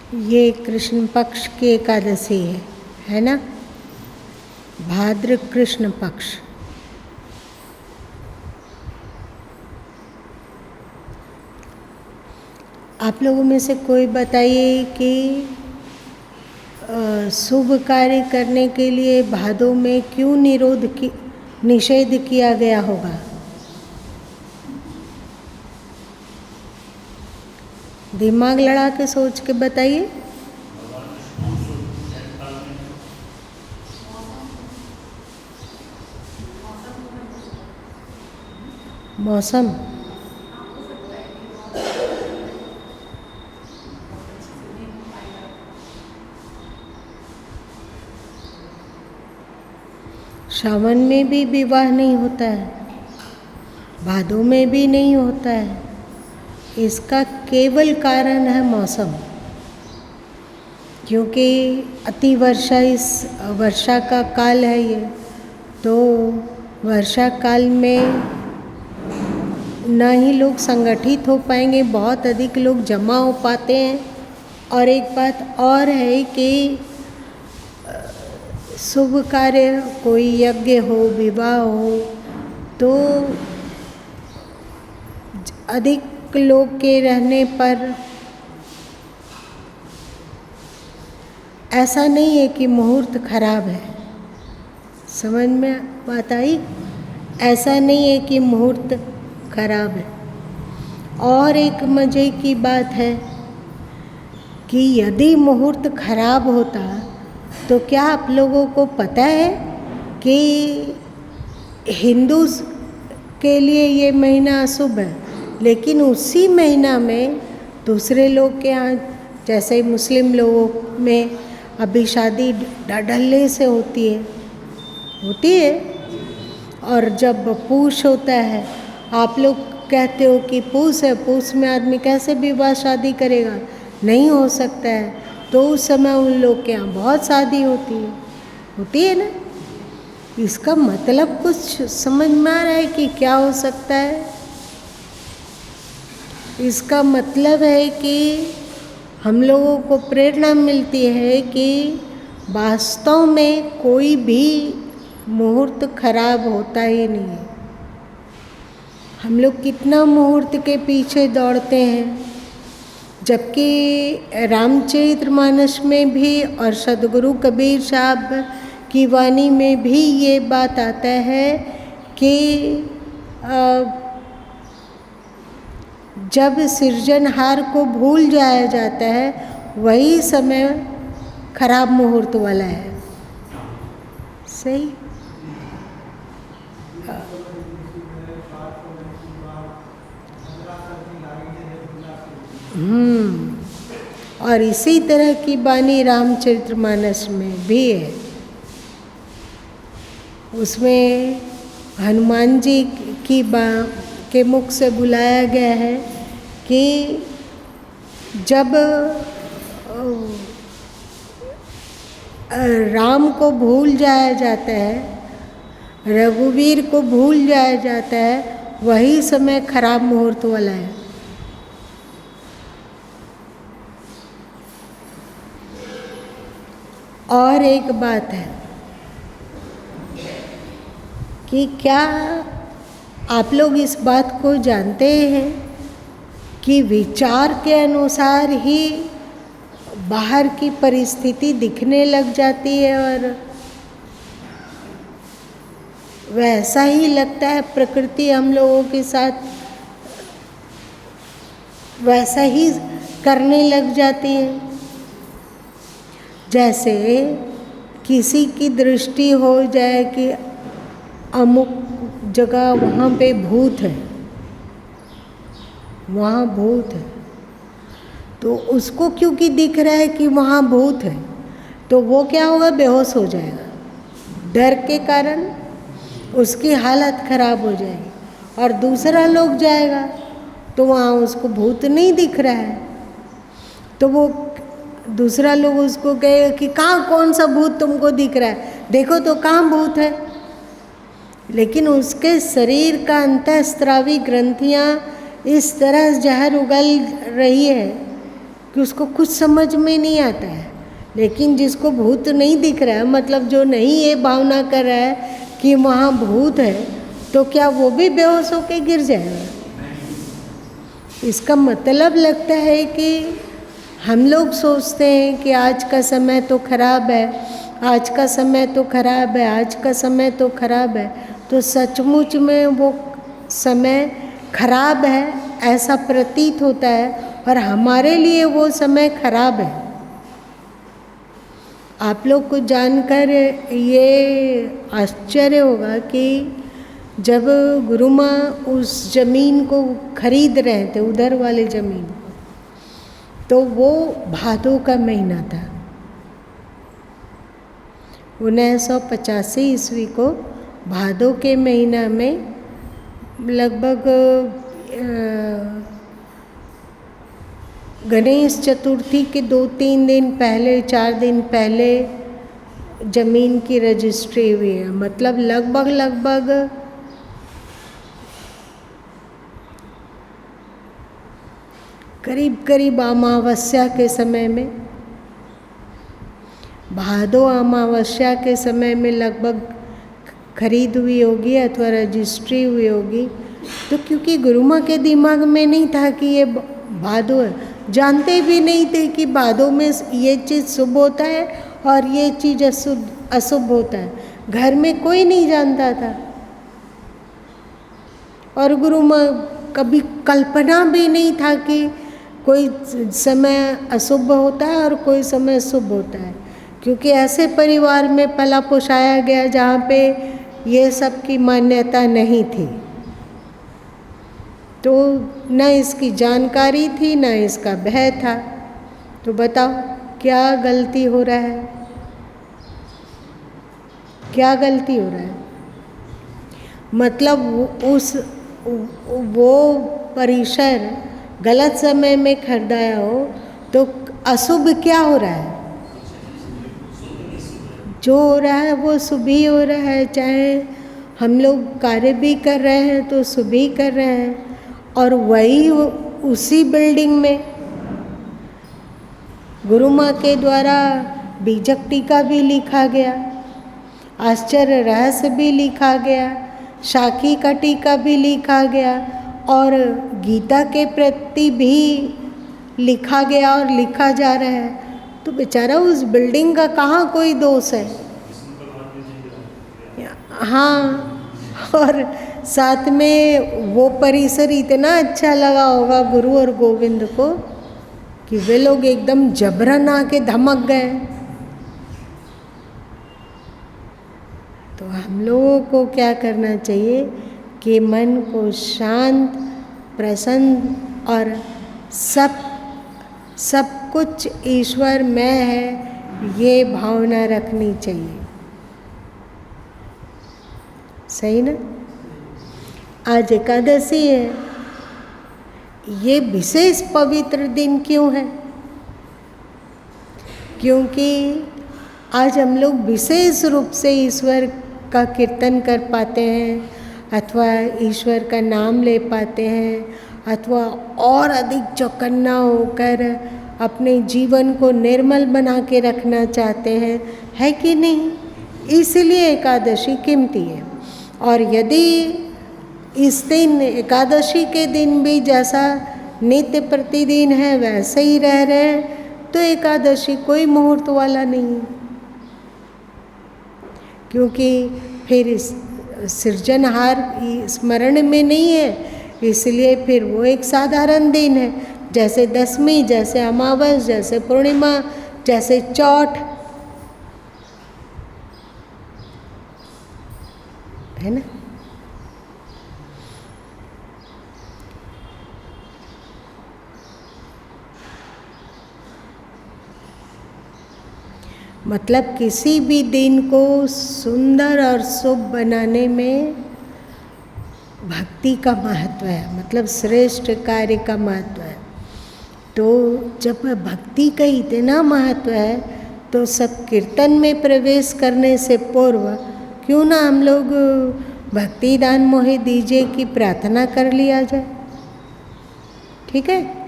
ये कृष्ण पक्ष की एकादशी है ना, भाद्र कृष्ण पक्ष। आप लोगों में से कोई बताइए कि शुभ कार्य करने के लिए भादों में क्यों निषेध किया गया होगा? दिमाग लड़ा के सोच के बताइए। मौसम, सावन में भी विवाह नहीं होता है, भादों में भी नहीं होता है। इसका केवल कारण है मौसम, क्योंकि अति वर्षा इस वर्षा का काल है ये। तो वर्षा काल में ना ही लोग संगठित हो पाएंगे, बहुत अधिक लोग जमा हो पाते हैं। और एक बात और है कि शुभ कार्य, कोई यज्ञ हो, विवाह हो, तो अधिक लोग के रहने पर ऐसा नहीं है कि मुहूर्त खराब है। समझ में बात आई? ऐसा नहीं है कि मुहूर्त खराब है। और एक मज़े की बात है कि यदि मुहूर्त खराब होता तो क्या आप लोगों को पता है कि हिंदू के लिए ये महीना अशुभ है, लेकिन उसी महीना में दूसरे लोग के यहाँ, जैसे मुस्लिम लोगों में अभी शादी ढल्ले से होती है। और जब पूष होता है, आप लोग कहते हो कि पूष है, पूष में आदमी कैसे विवाह शादी करेगा, नहीं हो सकता है। तो उस समय उन लोग के यहाँ बहुत शादी होती है ना। इसका मतलब कुछ समझ में आ रहा है कि क्या हो सकता है? इसका मतलब है कि हम लोगों को प्रेरणा मिलती है कि वास्तव में कोई भी मुहूर्त खराब होता ही नहीं है। हम लोग कितना मुहूर्त के पीछे दौड़ते हैं, जबकि रामचरितमानस में भी और सदगुरु कबीर साहब की वाणी में भी ये बात आता है कि जब सृजनहार को भूल जाया जाता है, वही समय खराब मुहूर्त वाला है। सही? और इसी तरह की बानी रामचरितमानस में भी है। उसमें हनुमान जी के मुख से बुलाया गया है कि जब राम को भूल जाया जाता है, रघुवीर को भूल जाया जाता है, वही समय खराब मुहूर्त वाला है। और एक बात है कि क्या आप लोग इस बात को जानते हैं कि विचार के अनुसार ही बाहर की परिस्थिति दिखने लग जाती है और वैसा ही लगता है, प्रकृति हम लोगों के साथ वैसा ही करने लग जाती है। जैसे किसी की दृष्टि हो जाए कि अमुक जगह वहाँ पे भूत है, वहाँ भूत है, तो उसको क्योंकि दिख रहा है कि वहाँ भूत है, तो वो क्या होगा, बेहोश हो जाएगा। डर के कारण उसकी हालत खराब हो जाएगी। और दूसरा लोग जाएगा तो वहाँ उसको भूत नहीं दिख रहा है, तो वो दूसरा लोग उसको कहेगा कि कहाँ, कौन सा भूत तुमको दिख रहा है, देखो तो कहाँ भूत है। लेकिन उसके शरीर का अंतःस्रावी ग्रंथियाँ इस तरह जहर उगल रही है कि उसको कुछ समझ में नहीं आता है। लेकिन जिसको भूत नहीं दिख रहा है, मतलब जो नहीं ये भावना कर रहा है कि वहाँ भूत है, तो क्या वो भी बेहोश होकर गिर जाएगा? इसका मतलब लगता है कि हम लोग सोचते हैं कि आज का समय तो खराब है, आज का समय तो खराब है, आज का समय तो खराब है। तो सचमुच में वो समय खराब है ऐसा प्रतीत होता है, और हमारे लिए वो समय खराब है। आप लोग को जानकर ये आश्चर्य होगा कि जब गुरु माँ उस ज़मीन को खरीद रहे थे, उधर वाले ज़मीन, तो वो भादों का महीना था। 1985 ईस्वी को भादों के महीना में लगभग गणेश चतुर्थी के 2-3 दिन पहले, 4 दिन पहले ज़मीन की रजिस्ट्री हुई है। मतलब लगभग करीब अमावस्या के समय में, भादो अमावस्या के समय में लगभग खरीद हुई होगी अथवा रजिस्ट्री हुई होगी। तो क्योंकि गुरु माँ के दिमाग में नहीं था कि ये भादो है, जानते भी नहीं थे कि भादो में ये चीज़ शुभ होता है और ये चीज़ अशुभ होता है। घर में कोई नहीं जानता था, और गुरु माँ कभी कल्पना भी नहीं था कि कोई समय अशुभ होता है और कोई समय शुभ होता है, क्योंकि ऐसे परिवार में पला पोसाया गया जहाँ पे ये सब की मान्यता नहीं थी। तो न इसकी जानकारी थी, न इसका भय था। तो बताओ क्या गलती हो रहा है, क्या गलती हो रहा है? मतलब वो परिसर गलत समय में खरीदाया हो तो अशुभ क्या हो रहा है? जो हो रहा है वो शुभ ही हो रहा है। चाहे हम लोग कार्य भी कर रहे हैं तो शुभ ही कर रहे हैं। और वही उसी बिल्डिंग में गुरु माँ के द्वारा बीजक टीका भी लिखा गया, आश्चर्य रहस्य भी लिखा गया, साखी का टीका भी लिखा गया, और गीता के प्रति भी लिखा गया और लिखा जा रहा है। तो बेचारा उस बिल्डिंग का कहाँ कोई दोष है? हाँ, और साथ में वो परिसर इतना अच्छा लगा होगा गुरु और गोविंद को कि वे लोग एकदम जबरन आके धमक गए। तो हम लोगों को क्या करना चाहिए कि मन को शांत, प्रसन्न और सब कुछ ईश्वर में है, ये भावना रखनी चाहिए। सही ना? आज एकादशी है। ये विशेष पवित्र दिन क्यों है? क्योंकि आज हम लोग विशेष रूप से ईश्वर का कीर्तन कर पाते हैं, अथवा ईश्वर का नाम ले पाते हैं, अथवा और अधिक चौकन्ना होकर अपने जीवन को निर्मल बना के रखना चाहते हैं, है कि नहीं? इसलिए एकादशी कीमती है। और यदि इस दिन, एकादशी के दिन भी जैसा नित्य प्रतिदिन है वैसे ही रह रहे हैं, तो एकादशी कोई मुहूर्त वाला नहीं है। क्योंकि फिर सृजनहार स्मरण में नहीं है, इसलिए फिर वो एक साधारण दिन है, जैसे दशमी, जैसे अमावस, जैसे पूर्णिमा, जैसे चौथ, है ना? मतलब किसी भी दिन को सुंदर और शुभ बनाने में भक्ति का महत्व है, मतलब श्रेष्ठ कार्य का महत्व है। तो जब भक्ति का इतना महत्व है तो सब कीर्तन में प्रवेश करने से पूर्व क्यों ना हम लोग भक्ति दान मोहे दीजिए की प्रार्थना कर लिया जाए। ठीक है?